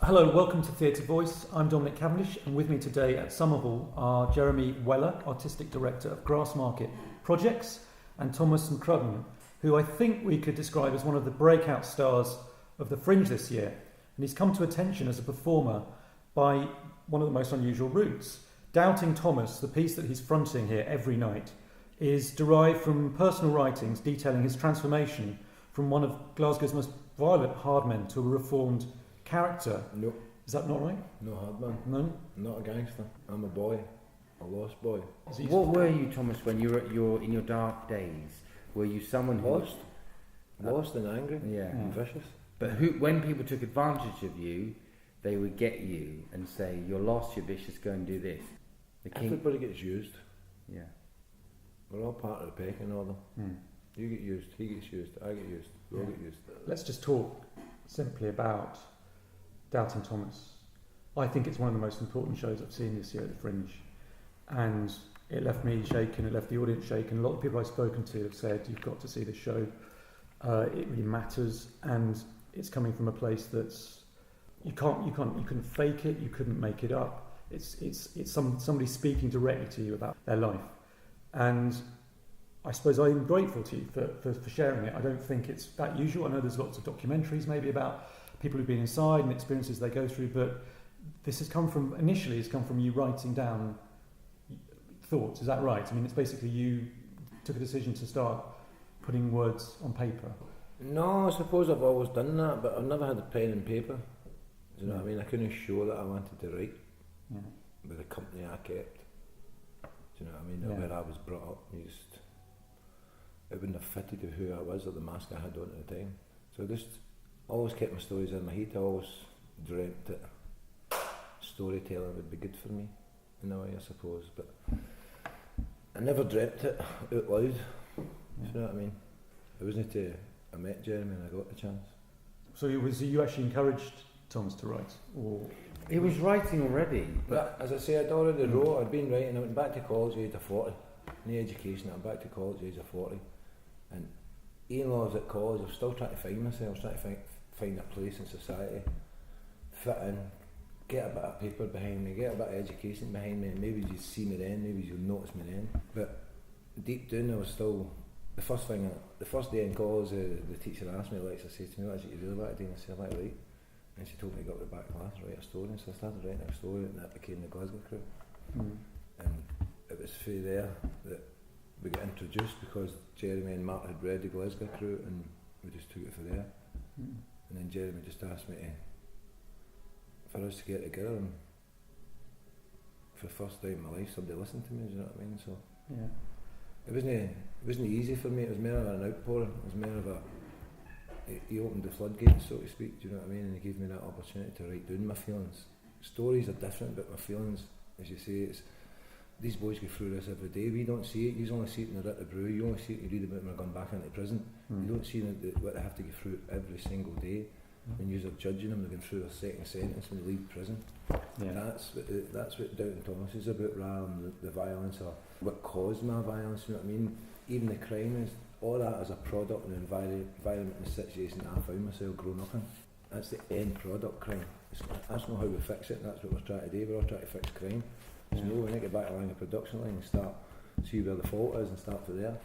Hello, welcome to Theatre Voice. I'm Dominic Cavendish, and with me today at Summerhall are Jeremy Weller, Artistic Director of Grassmarket Projects, and Thomas McCrudden, who I think we could describe as one of the breakout stars of the Fringe this year. And he's come to attention as a performer by one of the most unusual routes. Doubting Thomas, the piece that he's fronting here every night, is derived from personal writings detailing his transformation from one of Glasgow's most violent hardmen to a reformed character. No. Is that not right? No hard man. No? Not a gangster. I'm a boy. A lost boy. What were you, Thomas, when you were in your dark days? Were you someone who... Lost and angry. Yeah. And vicious. But when people took advantage of you, they would get you and say, you're lost, you're vicious, go and do this. Everybody gets used. Yeah. We're all part of the pecking order. You get used, he gets used, I get used, we all get used. Let's just talk simply about Doubting Thomas. I think it's one of the most important shows I've seen this year at the Fringe, and it left me shaken, it left the audience shaken. A lot of people I've spoken to have said you've got to see this show, it really matters, and it's coming from a place that's you couldn't fake it, you couldn't make it up. It's somebody speaking directly to you about their life, and I suppose I'm grateful to you for sharing it. I don't think it's that usual. I know there's lots of documentaries maybe about people who've been inside and experiences they go through, but this has come from you writing down thoughts. Is that right? I mean, it's basically you took a decision to start putting words on paper. No, I suppose I've always done that, but I've never had a pen and paper. Do you know what I mean? I couldn't show that I wanted to write with the company I kept. Do you know what I mean? Where I was brought up, it wouldn't have fitted to who I was or the mask I had on at the time. So I just always kept my stories in my head. I always dreamt that storytelling would be good for me in a way, I suppose, but I never dreamt it out loud. Do you know what I mean? It wasn't until I met Jeremy and I got the chance. So you actually encouraged Thomas to write, or he was writing already? But as I say, I'd already wrote. I'd been writing. I went back to college at the age of 40. No education. I went back to college at the age of 40, and even though I was at college, I was still trying to find myself. I was trying to find a place in society, fit in, get a bit of paper behind me, get a bit of education behind me, and maybe you'd see me then, maybe you'll notice me then. But deep down, I was still, the first day in college, the teacher asked me, Alexa said to me, what is it you really want to do? And I said, I like to write. And she told me to go to the back class and write a story, and so I started writing a story, and that became the Glasgow Crew. And it was through there that we got introduced, because Jeremy and Mark had read the Glasgow Crew, and we just took it from there. And then Jeremy just asked me for us to get together, and for the first time in my life somebody listened to me, do you know what I mean? So it wasn't easy for me. It was more of an outpouring. It was more of he opened the floodgates, so to speak, do you know what I mean? And he gave me that opportunity to write down my feelings. Stories are different, but my feelings, as you say, it's these boys go through this every day. We don't see it. You only see it in the Writ of Brew. You only see it, you read about them going back into prison. You don't see what they have to go through every single day. When you're judging them, they're going through their second sentence when they leave prison. That's what Doubting Thomas is about, rather than the violence or what caused my violence, you know what I mean? Even the crime is, all that is a product of the environment and the situation that I found myself growing up in. That's the end product, crime. That's not how we fix it, that's what we're trying to do. We're all trying to fix crime. So no, we need to get back along the production line and start, see where the fault is and start from there.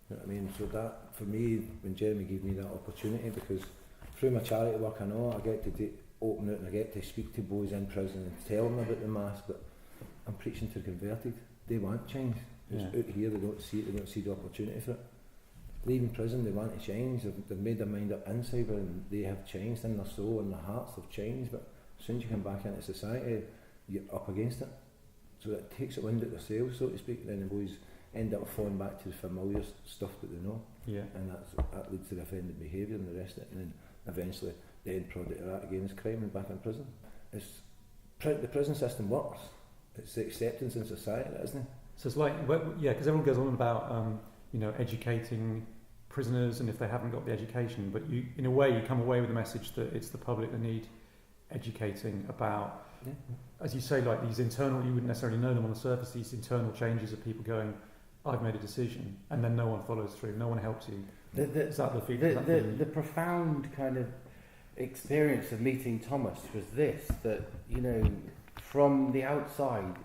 You know what I mean? So that, for me, when Jeremy gave me that opportunity, because through my charity work I know I get to open out and I get to speak to boys in prison and tell them about the mask, but I'm preaching to the converted. They want change. It's out here, they don't see it, they don't see the opportunity for it. Leaving prison, they want to change, they've made their mind up inside, and they have changed in their soul and their hearts have changed, but as soon as you come back into society, you're up against it. So it takes a wind out themselves, so to speak, and then the boys end up falling back to the familiar stuff that they know. And that leads to the offending behaviour and the rest of it, and then eventually the end product of that again is crime and back in prison. The prison system works. It's the acceptance in society, isn't it? So it's like, because everyone goes on about educating prisoners, and if they haven't got the education, but you, in a way, you come away with the message that it's the public that need educating about, as you say, like these internal, you wouldn't necessarily know them on the surface, these internal changes of people going, I've made a decision, and then no one follows through, no one helps you. Is that the feeling? The profound kind of, experience of meeting Thomas was this, that, you know, from the outside,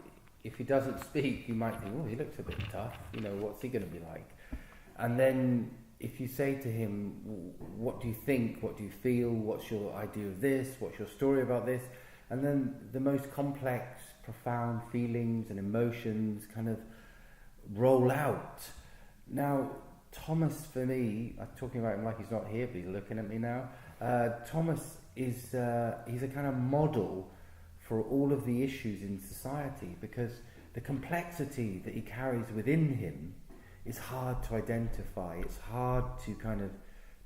if he doesn't speak, you might think, oh, he looks a bit tough, you know, what's he going to be like? And then if you say to him, what do you think, what do you feel, what's your idea of this, what's your story about this, and then the most complex, profound feelings and emotions kind of roll out. Now, Thomas, for me, I'm talking about him like he's not here, but he's looking at me now. Thomas is he's a kind of model for all of the issues in society, because the complexity that he carries within him is hard to identify. It's hard to kind of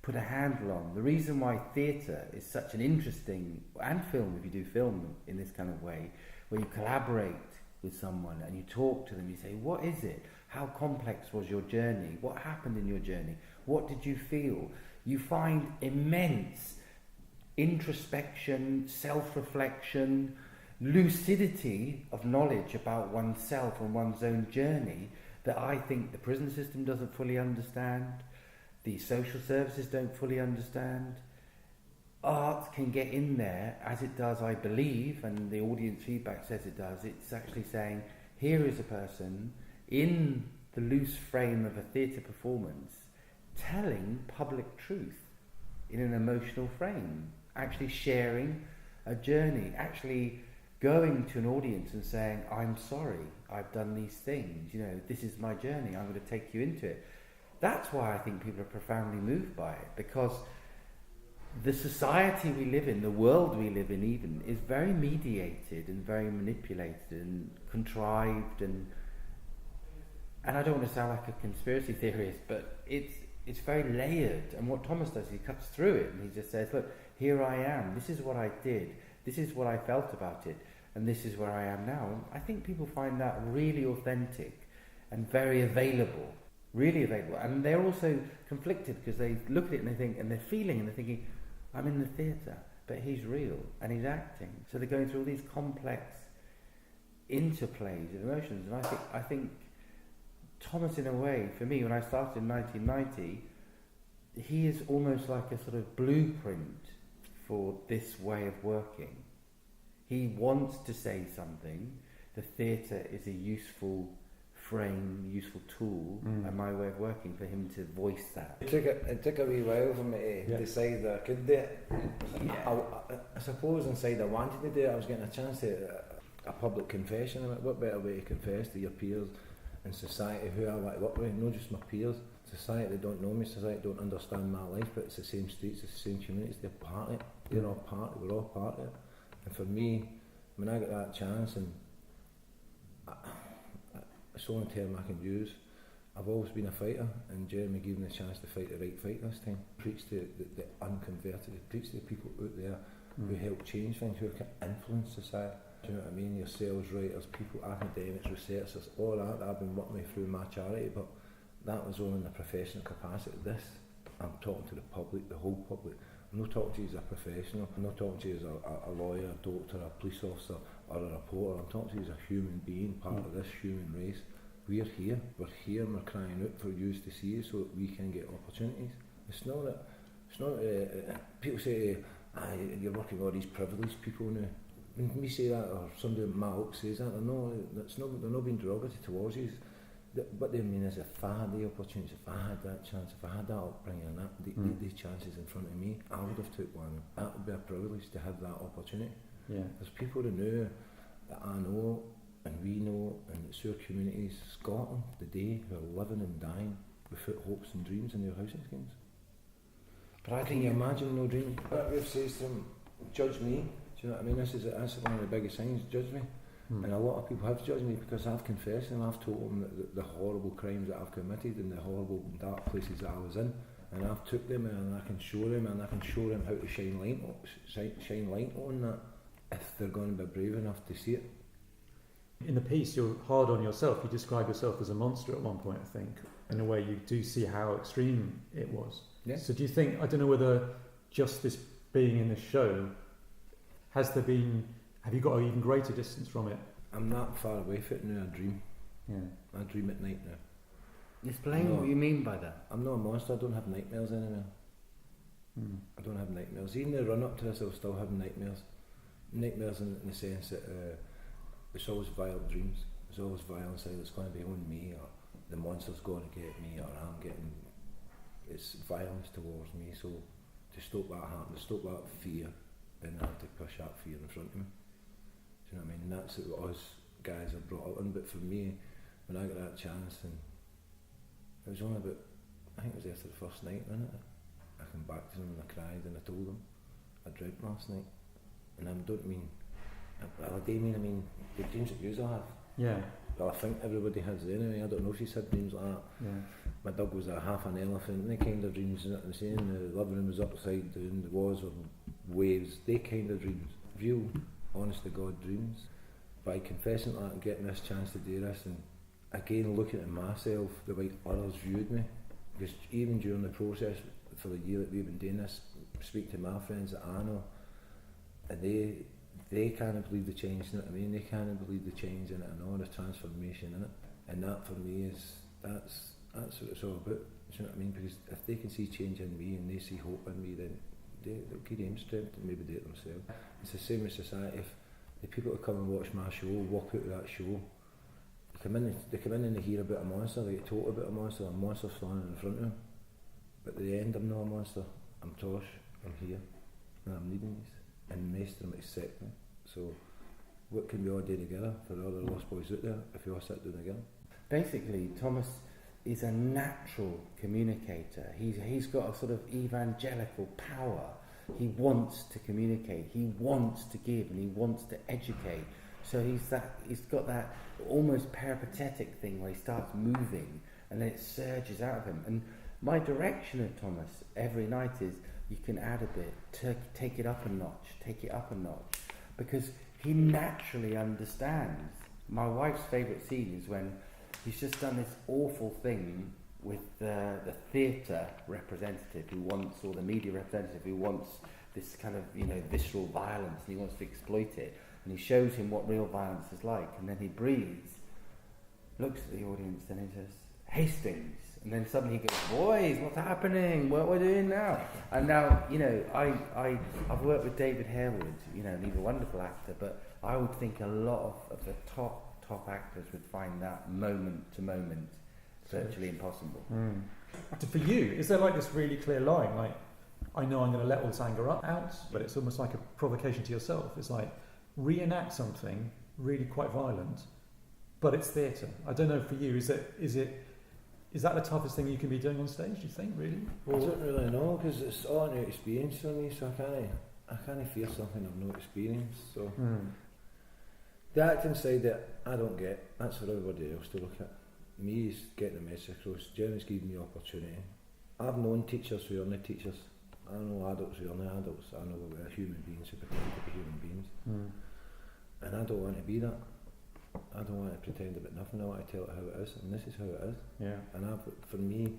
put a handle on. The reason why theatre is such an interesting, and film, if you do film in this kind of way, where you collaborate with someone and you talk to them, you say, what is it? How complex was your journey? What happened in your journey? What did you feel? You find immense introspection, self-reflection, lucidity of knowledge about oneself and one's own journey that I think the prison system doesn't fully understand, the social services don't fully understand. Art can get in there, as it does, I believe, and the audience feedback says it does. It's actually saying, here is a person in the loose frame of a theatre performance telling public truth in an emotional frame, actually sharing a journey, actually going to an audience and saying, I'm sorry, I've done these things, you know, this is my journey, I'm going to take you into it. That's why I think people are profoundly moved by it, because the society we live in, the world we live in even, is very mediated and very manipulated and contrived, and I don't want to sound like a conspiracy theorist, but it's very layered. And what Thomas does, he cuts through it and he just says, look, here I am, this is what I did, this is what I felt about it, and this is where I am now. And I think people find that really authentic and very available, really available. And they're also conflicted, because they look at it and they think, and they're feeling, and they're thinking, I'm in the theatre, but he's real and he's acting. So they're going through all these complex interplays of emotions. And I think Thomas, in a way, for me, when I started in 1990, he is almost like a sort of blueprint for this way of working. He wants to say something. The theatre is a useful frame, useful tool, and my way of working for him to voice that. It took a wee while for me to decide that I could do it. Yeah. I suppose inside I wanted to do it. I was getting a chance to a public confession. I mean, what better way to confess to your peers in society who I want to work with, not just my peers. Society don't know me, society don't understand my life, but it's the same streets, it's the same communities, they're part of it, they're all part of it, we're all part of it. And for me, when I got that chance, and it's the only term I can use, I've always been a fighter, and Jeremy gave me the chance to fight the right fight this time. Preach to the unconverted, preach to the people out there who help change things, who can influence society. Do you know what I mean? Yourselves, writers, people, academics, researchers, all that I've been working through my charity, but that was all in the professional capacity. This, I'm talking to the public, the whole public. I'm not talking to you as a professional, I'm not talking to you as a lawyer, a doctor, a police officer, or a reporter. I'm talking to you as a human being, part of this human race. We're here, and we're crying out for you to see us so that we can get opportunities. It's not people say, you're working with all these privileged people now. When we say that, or somebody at my oak says that, they're not being derogatory towards you. What they mean is, if I had the opportunity, if I had that chance, if I had that upbringing, these chances in front of me, I would have took one. That would be a privilege to have that opportunity. Yeah. There's people that know, that I know, and we know, and it's our communities, Scotland, today, who are living and dying without hopes and dreams in their housing schemes. But I think you imagine no dreams. That Ruth says to them, judge me. Do you know what I mean? That's one of the biggest things, judge me. And a lot of people have judged me because I've confessed and I've told them the horrible crimes that I've committed and the horrible dark places that I was in. And I've took them and I can show them how to shine light on that if they're going to be brave enough to see it. In the piece, you're hard on yourself. You describe yourself as a monster at one point, I think. In a way, you do see how extreme it was. Yeah. So do you think, I don't know whether just this being in the show, have you got an even greater distance from it? I'm not far away from it now, I dream. Yeah. I dream at night now. Explain what you mean by that. I'm not a monster, I don't have nightmares anymore. I don't have nightmares. Even the run up to this, I'll still have nightmares. Nightmares in the sense that it's always violent dreams. There's always violence that's going to be on me, or the monster's going to get me, or I'm getting. It's violence towards me. So to stop that happening, to stop that fear, then I have to push that fear in front of me. Do you know what I mean? And that's what us guys are brought up in. But for me, when I got that chance, and it was only about, I think it was after the first night, wasn't it? I came back to them and I cried and I told them I dreamt last night. And I don't mean, well, I do mean, the dreams that you have. Yeah. Well, I think everybody has anyway. I don't know if she's had dreams like that. Yeah. My dog was a half an elephant, and they kind of dreams, and I'm saying the living room was upside down, the walls were waves, they kind of dreams, real, honest to God dreams. By confessing that and getting this chance to do this, and again looking at myself the way others viewed me, because even during the process for the year that we've been doing this, speak to my friends that I know, and they can't believe the change in it. I mean, they can't believe the change in it and all the transformation in it, and that for me is that's what it's all about. Do you know what I mean? Because if they can see change in me and they see hope in me, then they'll give them strength and maybe do it themselves. It's the same with society. If the people that come and watch my show walk out of that show, they come in and they hear about a monster, they get told about a monster standing in front of them. But at the end, I'm not a monster. I'm Tosh, I'm here, and I'm needing this. And most of them accept me. So what can we all do together for all the lost boys out there if we all sit down together? Basically, Thomas is a natural communicator. He's got a sort of evangelical power. He wants to communicate, he wants to give, and he wants to educate. So he's got that almost peripatetic thing where he starts moving and then it surges out of him. And my direction of Thomas every night is, you can add a bit, take it up a notch, because he naturally understands. My wife's favourite scene is when he's just done this awful thing with the theatre representative who wants, or the media representative who wants this kind of, visceral violence, and he wants to exploit it, and he shows him what real violence is like, and then he breathes, looks at the audience, then he says, Hastings, and then suddenly he goes, boys, what's happening, what we're doing now? And now, I've worked with David Harewood, and he's a wonderful actor, but I would think a lot of the top actors would find that moment to moment virtually impossible. For you, is there like this really clear line, like, I know I'm going to let all this anger out, but it's almost like a provocation to yourself. It's like, reenact something really quite violent, but it's theatre. I don't know for you, is that the toughest thing you can be doing on stage, do you think, really? Or I don't really know, because it's all a new experience for me, so I can't feel something I've not experienced. So the acting side that I don't get, that's for everybody else to look at. Me is getting the message across. Jeremy's giving me opportunity. I've known teachers who are not teachers. I know adults who are not adults. I know we're human beings who pretend to be human beings. And I don't want to be that. I don't want to pretend about nothing. I want to tell it how it is, and this is how it is. Yeah. And for me,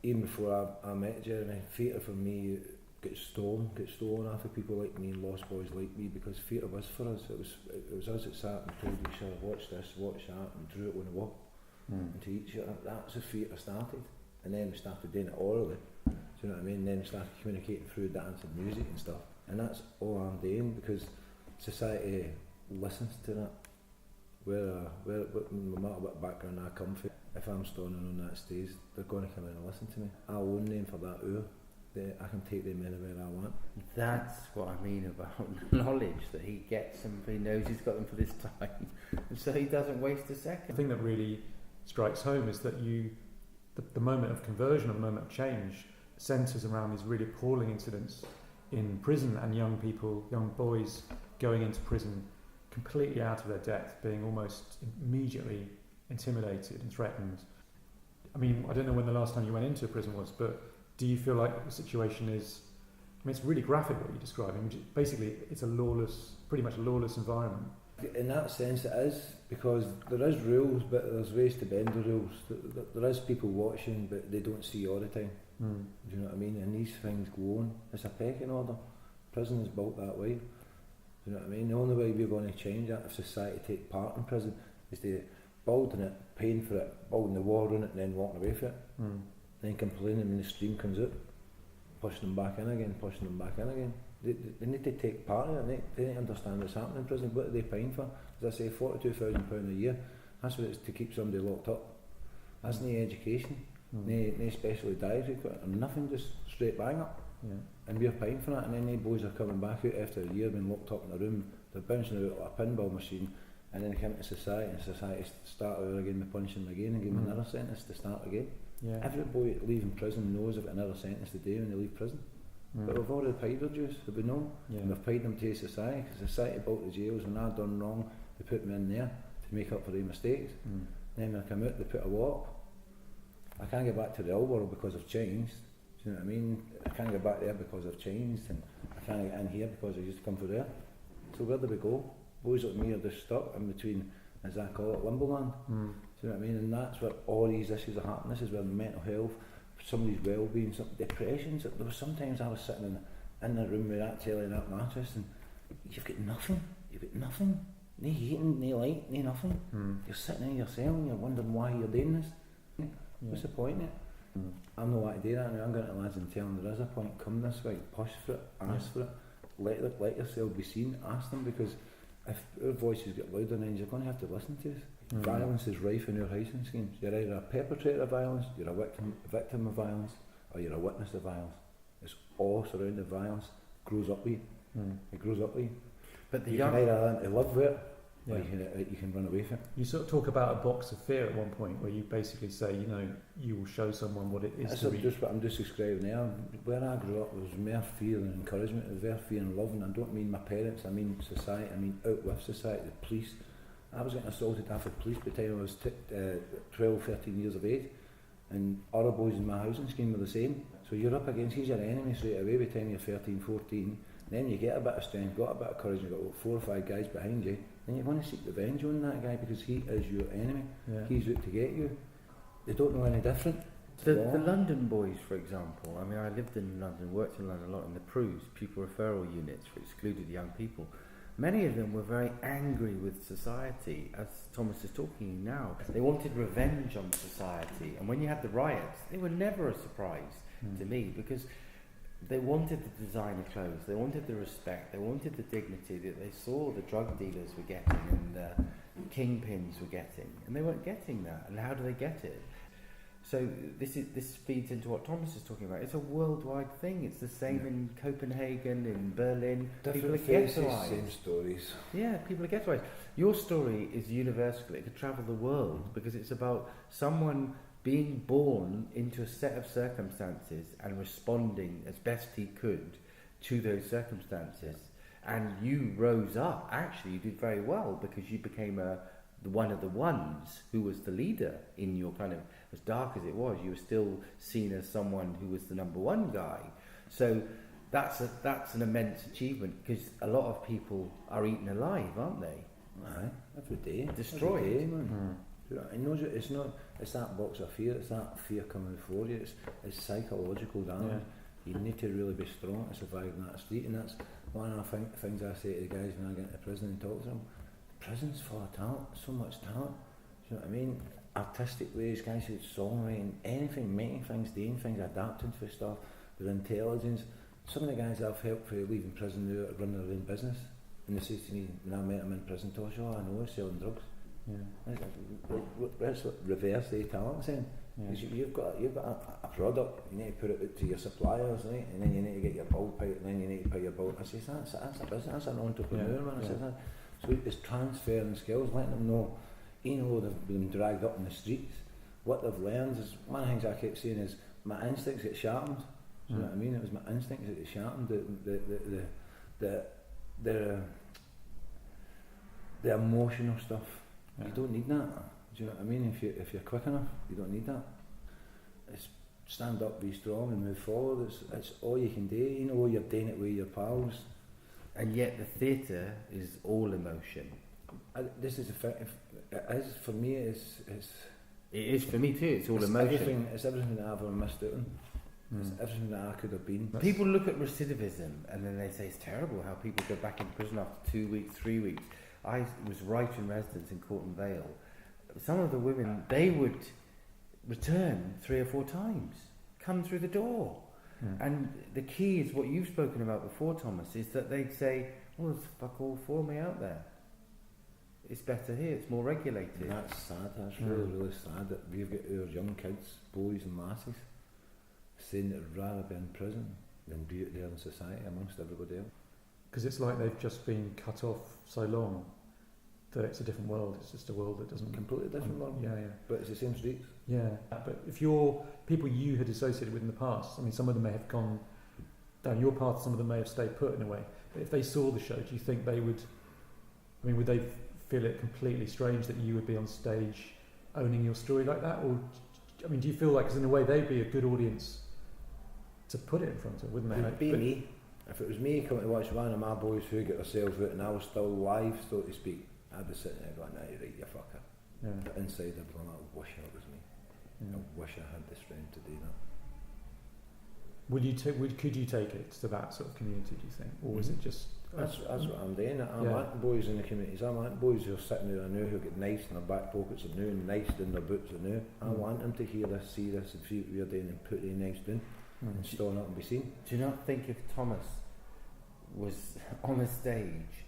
even before I met Jeremy, theatre for me got stolen off of people like me and lost boys like me, because theatre was for us. It was us that sat and told each other, watch this, watch that, and drew it on the wall. And to each other, that's how theatre started. And then we started doing it orally. Do you know what I mean? Then we started communicating through dance and music and stuff. And that's all I'm doing, because society listens to that. No matter what background I come from, if I'm standing on that stage, they're going to come in and listen to me. I'll own them for that hour. I can take them anywhere I want. That's what I mean about knowledge, that he gets them, he knows he's got them for this time, and so he doesn't waste a second. The thing that really strikes home is that the moment of conversion, or the moment of change, centres around these really appalling incidents in prison, and young boys going into prison completely out of their depth, being almost immediately intimidated and threatened. I mean, I don't know when the last time you went into a prison was, but do you feel like the situation is, it's really graphic what you're describing. Basically, it's pretty much a lawless environment. In that sense it is, because there is rules, but there's ways to bend the rules. There is people watching, but they don't see all the time. Do you know what I mean? And these things go on. It's a pecking order. Prison is built that way. Do you know what I mean? The only way we're going to change that, if society take part in prison, is to building it, paying for it, building the war on it, and then walking away from it. Then complaining when the stream comes out. pushing them back in again. They need to take part in it. They need to understand what's happening in prison. What are they paying for? As I say, £42,000 a year. That's what it's to keep somebody locked up. That's no education, no special dietary, nothing, just straight bang up. Yeah. And we're paying for that, and then the boys are coming back out after a year being locked up in a room. They're bouncing out like a pinball machine, and then they come into society, and society start over again by punishing them again and give them another sentence to start again. Yeah. Every boy leaving prison knows they've got another sentence to do when they leave prison. But we've already paid their dues, have we know? Yeah. And we've paid them to society, because society built the jails. When I've done wrong, they put me in there to make up for their mistakes. Then when I come out, they put a walk. I can't get back to the old world because I've changed. Do you know what I mean? I can't get back there because I've changed, and I can't get in here because I used to come from there. So where do we go? Boys like me are just stuck in between, as I call it, limbo land. Do you know what I mean? And that's where all these issues are happening. This is where mental health, somebody's well-being, some depressions. There was sometimes I was sitting in the room with that telly and that mattress, and you've got nothing. No heating, no light, no nothing. You're sitting in your cell and you're wondering why you're doing this. What's the point in it? I'm not like to do that. I'm going to lads and tell them there is a point. Come this way, push for it, ask for it, let yourself be seen, ask them, because if our voices get louder, then you're going to have to listen to us. Violence is rife in our housing schemes. You're either a perpetrator of violence, you're a victim of violence, or you're a witness of violence. It's all surrounding violence. Grows up with you. It grows up with you. But you can either learn to live with it, or you can run away from it. You sort of talk about a box of fear at one point, where you basically say, you will show someone what it is. That's just what I'm just describing there. Where I grew up, there was more fear and encouragement, there was more fear and love, and I don't mean my parents, I mean society, I mean out with society, the police. I was getting assaulted after the police by the time I was 12, 13 years of age, and other boys in my housing scheme were the same. So you're up against, he's your enemy straight away by the time you're 13, 14. Then you get a bit of strength, got a bit of courage, you've got 4 or 5 guys behind you, then you want to seek revenge on that guy because he is your enemy. He's out to get you. They don't know any different. The London boys, for example, I mean, I lived in London, worked in London a lot in the PRUs, pupil referral units for excluded young people. Many of them were very angry with society, as Thomas is talking now. They wanted revenge on society, and when you had the riots, they were never a surprise to me, because they wanted the designer clothes, they wanted the respect, they wanted the dignity that they saw the drug dealers were getting and the kingpins were getting, and they weren't getting that. And how do they get it? So this feeds into what Thomas is talking about. It's a worldwide thing. It's the same in Copenhagen, in Berlin. Different people are faces, ghettoized. same stories. Yeah, people are ghettoized. Your story is universal. It could travel the world because it's about someone being born into a set of circumstances and responding as best he could to those circumstances. And you rose up. Actually, you did very well because you became one of the ones who was the leader in your kind of, as dark as it was, you were still seen as someone who was the number one guy. So that's an immense achievement, because a lot of people are eaten alive, aren't they? Aye, every day. Destroyed. Every day, man. I know it's that box of fear, it's that fear coming for you, it's psychological damage. You need to really be strong to survive in that street, and that's one of the things I say to the guys when I get into prison and talk to them. Prison's full of talent, so much talent. Do you know what I mean? Artistic ways, guys who's songwriting, anything, making things, doing things, adapting for stuff, with intelligence. Some of the guys I've helped for leaving prison now run their own business, and they say to me when I met them in prison, Tosh, I know he's selling drugs. Let's reverse the talent then. Because you've got a product, you need to put it out to your suppliers, right? And then you need to get your bill paid, and then you need to pay your bill. I say that's a business, that's an entrepreneur, man. I said that. So it's transferring skills, letting them know, they've been dragged up in the streets. What they've learned is, one of the things I kept saying is, my instincts get sharpened. Do you know what I mean? It was my instincts that get sharpened. The emotional stuff. You don't need that. Do you know what I mean? If you're quick enough, you don't need that. It's stand up, be strong, and move forward. It's all you can do. You're doing it with your pals. And yet the theatre is all emotion. This is a fact. It is for me. It is for me too. It's all emotion. It's everything that I've ever missed out on. It's everything that I could have been. People look at recidivism and then they say it's terrible how people go back in prison after 2 weeks, 3 weeks. I was right in residence in Corton Vale. Some of the women, they would return 3 or 4 times, come through the door. And the key is what you've spoken about before, Thomas, is that they'd say, well, there's fuck all for me out there. It's better here, it's more regulated. And that's sad, that's really sad that we've got our young kids, boys and lasses, saying that they'd rather be in prison than be out there in society amongst everybody else. Because it's like they've just been cut off so long that it's a different world. It's just a world that doesn't... Completely different world. Yeah. But it's the same streets. Yeah, but if you're people you had associated with in the past, I mean, some of them may have gone down your path, some of them may have stayed put in a way. But if they saw the show, do you think they would... I mean, would they feel it completely strange that you would be on stage owning your story like that? Or, I mean, do you feel like, because in a way they'd be a good audience to put it in front of, wouldn't they? It'd be me. If it was me coming to watch one of my boys who got themselves out and I was still live, so to speak, I'd be sitting there going, "Nah, you're right, you fucker." Yeah. But inside I'd be going, "I wish it was me. Yeah. I wish I had the strength to do that." Could you take it to that sort of community, do you think? Or is it just... That's what I'm doing. I'm wanting boys in the communities. I want boys who are sitting there now who get knives in their back pockets and now and knives in their boots and now. I want them to hear this, see this and see what we're doing and put the knives down and stand up and be seen. Do you not think if Thomas was on a stage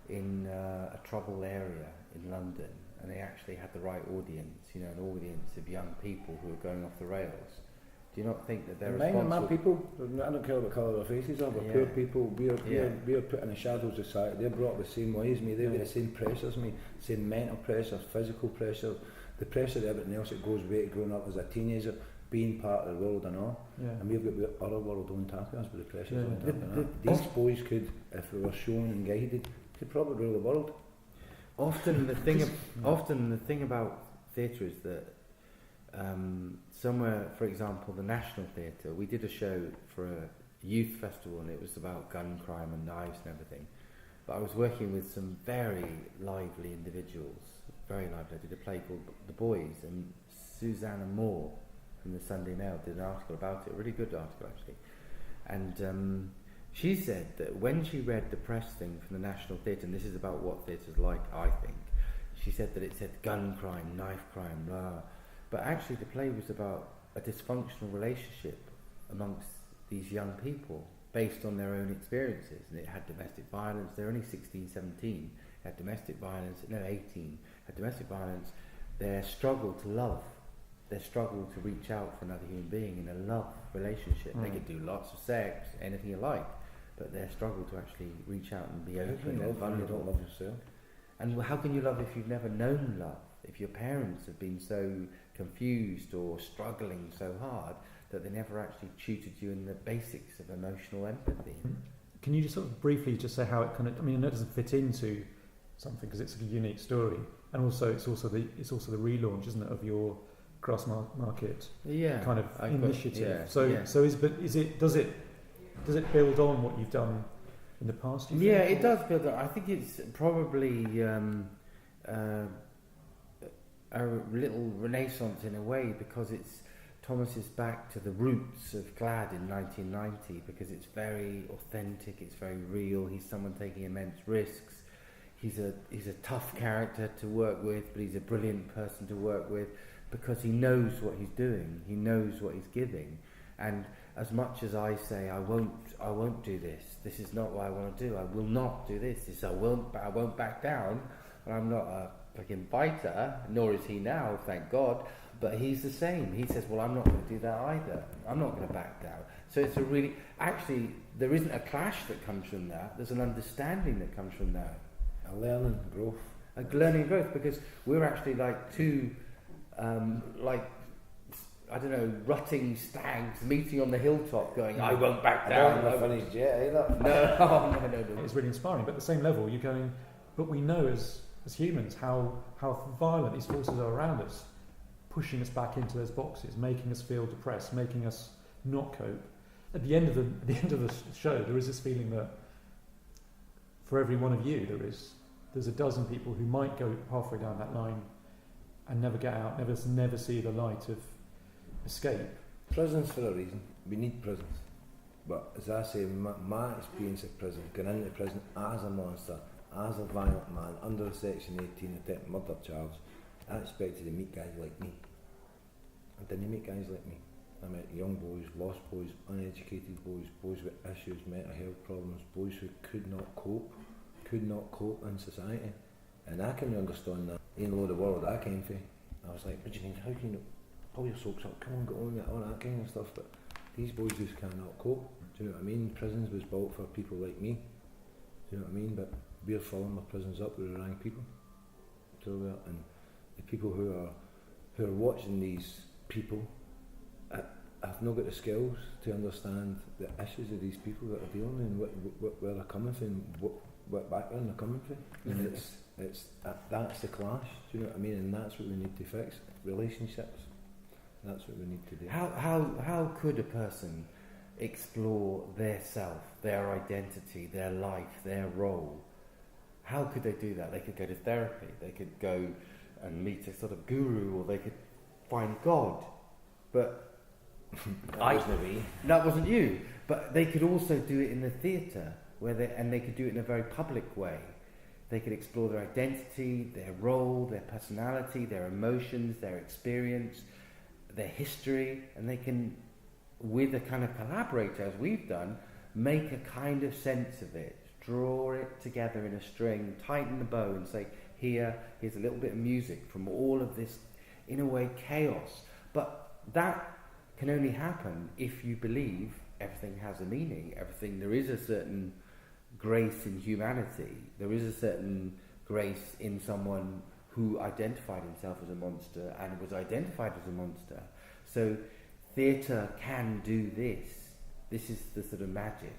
in a troubled area in London and they actually had the right audience, you know, an audience of young people who are going off the rails, do you not think that they're responsible? My people, I don't care what colour their faces are, but poor people, we are put in the shadows of society. They're brought up the same way as me, they've got the same pressures as me, same mental pressures, physical pressure, the pressure of everything else that goes with growing up as a teenager, being part of the world and all. And we've got the other world on top of us with the pressures on top of that. These boys could, if they were shown and guided, could probably rule the world. Often the thing about theatre is that somewhere, for example, the National Theatre, we did a show for a youth festival and it was about gun crime and knives and everything. But I was working with some very lively individuals, very lively. I did a play called The Boys, and Susanna Moore from the Sunday Mail did an article about it, a really good article actually. And she said that when she read the press thing from the National Theatre, and this is about what theatre's like, I think, she said that it said gun crime, knife crime, blah. But actually the play was about a dysfunctional relationship amongst these young people based on their own experiences. And it had domestic violence, they're only 16, 17, had domestic violence, 18, had domestic violence, their struggle to love, their struggle to reach out for another human being in a love relationship. They could do lots of sex, anything you like, but their struggle to actually reach out and be open and vulnerable. You don't love yourself. And how can you love if you've never known love? If your parents have been so confused or struggling so hard that they never actually tutored you in the basics of emotional empathy. Can you just sort of briefly just say how it kind of... I mean, I know it doesn't fit into something because it's a unique story, and also it's also the relaunch, isn't it, of your Grassmarket kind of initiative. Does it build on what you've done in the past? It does build on. I think it's probably a little renaissance in a way, because Thomas is back to the roots of GLAD in 1990, because it's very authentic, it's very real. He's someone taking immense risks. He's a tough character to work with, but he's a brilliant person to work with because he knows what he's doing. He knows what he's giving. And as much as I say I won't do this. This is not what I want to do. I will not do this. I won't back down. And I'm not a fucking fighter, nor is he now, thank God. But he's the same. He says, well, I'm not going to do that either. I'm not going to back down. So it's actually, there isn't a clash that comes from that. There's an understanding that comes from that. A learning growth. A learning growth, because we're actually like two, rutting stags meeting on the hilltop going, I won't back down. I haven't finished yet either. No. It's really inspiring, but at the same level, you're going, but we know as humans how violent these forces are around us, pushing us back into those boxes, making us feel depressed, making us not cope. At the end of the show, there is this feeling that for every one of you, there's a dozen people who might go halfway down that line and never get out, never see the light of escape. Prisons for a reason. We need prisons. But as I say, my experience of prison, going into prison as a monster, as a violent man, under a Section 18 attempted murder charge, I expected to meet guys like me. I didn't meet guys like me. I met young boys, lost boys, uneducated boys, boys with issues, mental health problems, boys who could not cope in society. And I can understand that. Ain't know the world I came from. I was like, what do you mean, how can you pull your socks up, come on, get on, all that kind of stuff. But these boys just cannot cope. Do you know what I mean? Prisons was built for people like me. Do you know what I mean? But we're filling our prisons up with the wrong people. So and the people who are watching these people have not got the skills to understand the issues of these people that are dealing and where they're coming from, what background they're coming from. And that's the clash. Do you know what I mean? And that's what we need to fix. Relationships. That's what we need to do. How could a person explore their self, their identity, their life, their role? How could they do that? They could go to therapy, they could go and meet a sort of guru, or they could find God. But that wasn't you. But they could also do it in the theatre, and they could do it in a very public way. They could explore their identity, their role, their personality, their emotions, their experience, their history, and they can, with a kind of collaborator, as we've done, make a kind of sense of it, draw it together in a string, tighten the bow and say, here's a little bit of music from all of this, in a way, chaos. But that can only happen if you believe everything has a meaning, there is a certain grace in humanity, there is a certain grace in someone who identified himself as a monster and was identified as a monster. So theatre can do this. This is the sort of magic,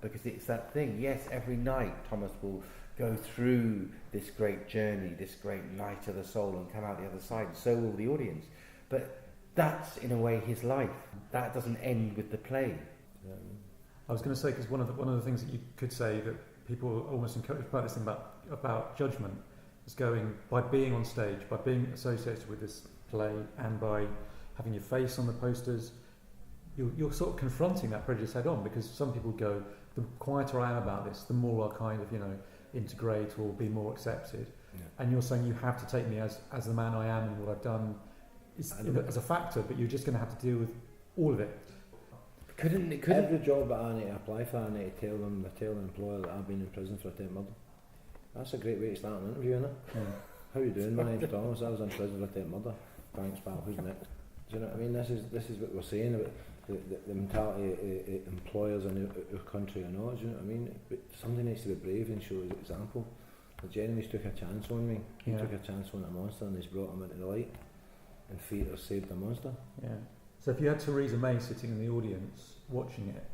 because it's that thing. Yes, every night Thomas will go through this great journey, this great night of the soul, and come out the other side, and so will the audience. But that's, in a way, his life. That doesn't end with the play. I was going to say, because one of the things that you could say that people are almost encouraged by this thing about judgment is going, by being on stage, by being associated with this play, and by having your face on the posters, you're sort of confronting that prejudice head on, because some people go, the quieter I am about this, the more I'll kind of, integrate or be more accepted. Yeah. And you're saying you have to take me as the man I am and what I've done as a factor, but you're just going to have to deal with all of it. Couldn't every job that I need to apply for, I need to tell the employer that I've been in prison for attempt murder. That's a great way to start an interview, isn't it? Yeah. How you doing? My name's Thomas. I was in prison for attempt murder. Thanks, pal. Who's next? Do you know what I mean? This is what we're saying about the mentality of employers in our country and all. Do you know what I mean? But somebody needs to be brave and show an example. Jeremy's took a chance on me. He took a chance on a monster, and he's brought him into the light. And theatre saved the monster. Yeah. So if you had Theresa May sitting in the audience watching it,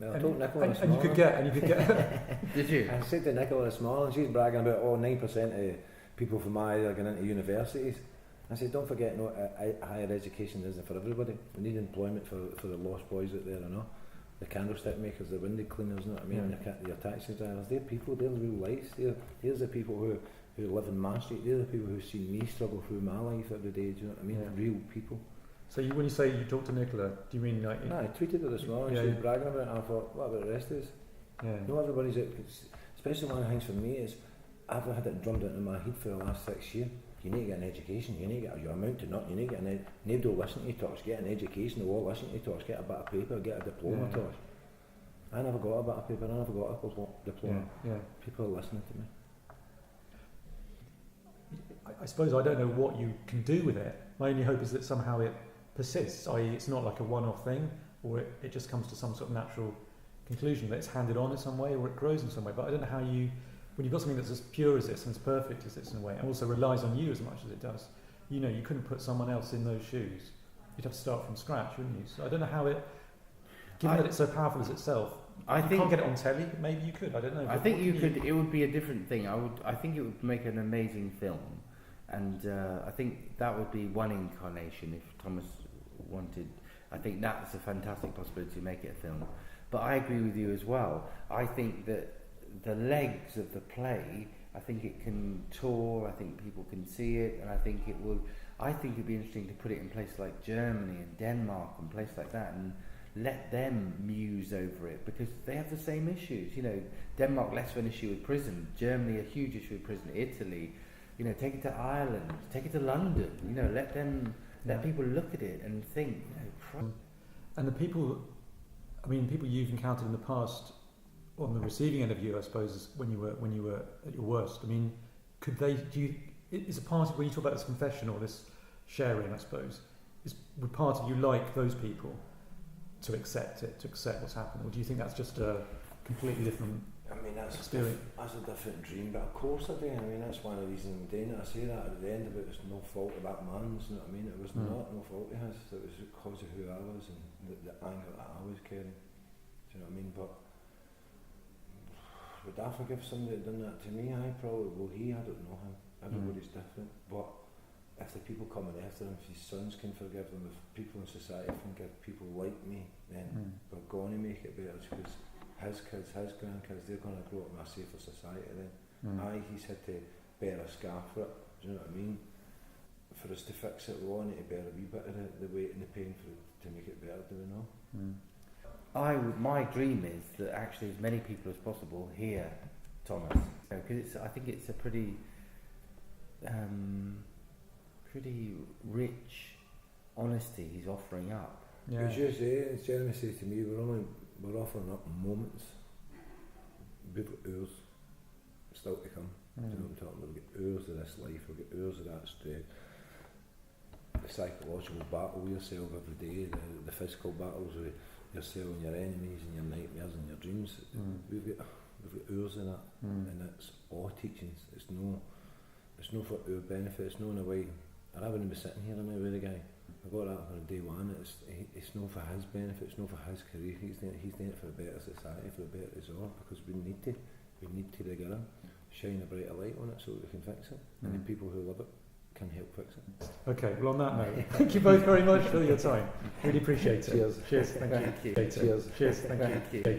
well, I told Nicola this morning. And you could get. Did you? I said to Nicola this morning, she's bragging about 9% of people from my age are going into universities. I said, don't forget, higher education isn't for everybody. We need employment for the lost boys out there, the candlestick makers, the window cleaners, you know what I mean? Yeah. Your taxi drivers, they're people, they're real lives. They're the people who live in my street. They're the people who've seen me struggle through my life every day. Do you know what I mean? Yeah. Real people. So when you say you talk to Nicola, do you mean like? No, I tweeted her this morning. She was bragging about it. And I thought, what about the rest of us? Yeah. Not everybody's out. Especially one of the things for me is I've had it drummed into my head for the last 6 years. You need to get an education. You need to get your amount to not. You need to get nobody will listen to you talks. Get an education. They won't listen to you talks. Get a bit of paper. Get a diploma talks. I never got a bit of paper. I never got a diploma. Yeah. People are listening to me. I suppose I don't know what you can do with it. My only hope is that somehow it persists, i.e. it's not like a one-off thing, or it just comes to some sort of natural conclusion that it's handed on in some way, or it grows in some way. But I don't know how when you've got something that's as pure as this and as perfect as this in a way, and also relies on you as much as it does, you couldn't put someone else in those shoes. You'd have to start from scratch, wouldn't you? So I don't know how given that it's so powerful as itself, you can't get it on telly, maybe you could, I don't know. I think you could, it would be a different thing. I think it would make an amazing film. And I think that would be one incarnation if Thomas wanted. I think that's a fantastic possibility to make it a film. But I agree with you as well. I think that the legs of the play, I think it can tour, I think people can see it, and I think it'd be interesting to put it in places like Germany and Denmark and places like that, and let them muse over it, because they have the same issues. Denmark, less of an issue with prison. Germany, a huge issue with prison. Italy, take it to Ireland, take it to London. Let them Let people look at it and think, And the people, people you've encountered in the past on the receiving end of you, I suppose, when you were at your worst. Could they? Is a part of when you talk about this confession or this sharing, I suppose, would part of you like those people to accept what's happened, or do you think that's just a completely different experience? That's a different dream, but of course I do. That's one of the reasons I'm doing it. I say that at the end of it, it's no fault of that man's, you know what I mean? It was not no fault of his, it was because of who I was and the anger that I was carrying. Do you know what I mean? But would I forgive somebody that done that to me? I probably will. I don't know him. Everybody's different. But if the people coming after him, if his sons can forgive them, if people in society can give people like me, then we're going to make it better, because his kids, his grandkids, they're going to grow up in a safer society then. He's had to bear a scar for it, do you know what I mean? For us to fix it, we all need to bear a wee bit of the weight and the pain to make it better, do we know? My dream is that actually as many people as possible hear Thomas, because I think it's a pretty rich honesty he's offering up. Yeah. As you say, as Jeremy says to me, we're offering up moments. We've got hours still to come. Do you know what I'm talking about? We've got hours of this life, we've got hours of that stress. The psychological battle with yourself every day, the physical battles with yourself and your enemies and your nightmares and your dreams. We've got hours of that, and it's all teachings. It's no for our benefit. It's no in a way. I wouldn't be sitting here now with the guy. I got that from day one. It's no for his benefit. It's no for his career. He's doing it for a better society, for a better result. Because we need to together shine a brighter light on it so that we can fix it, and the people who love it can help fix it. Okay. Well, on that note, thank you both very much for your time. Really appreciate it. Cheers. Cheers. Thank you. Thank you. Cheers. Thank you.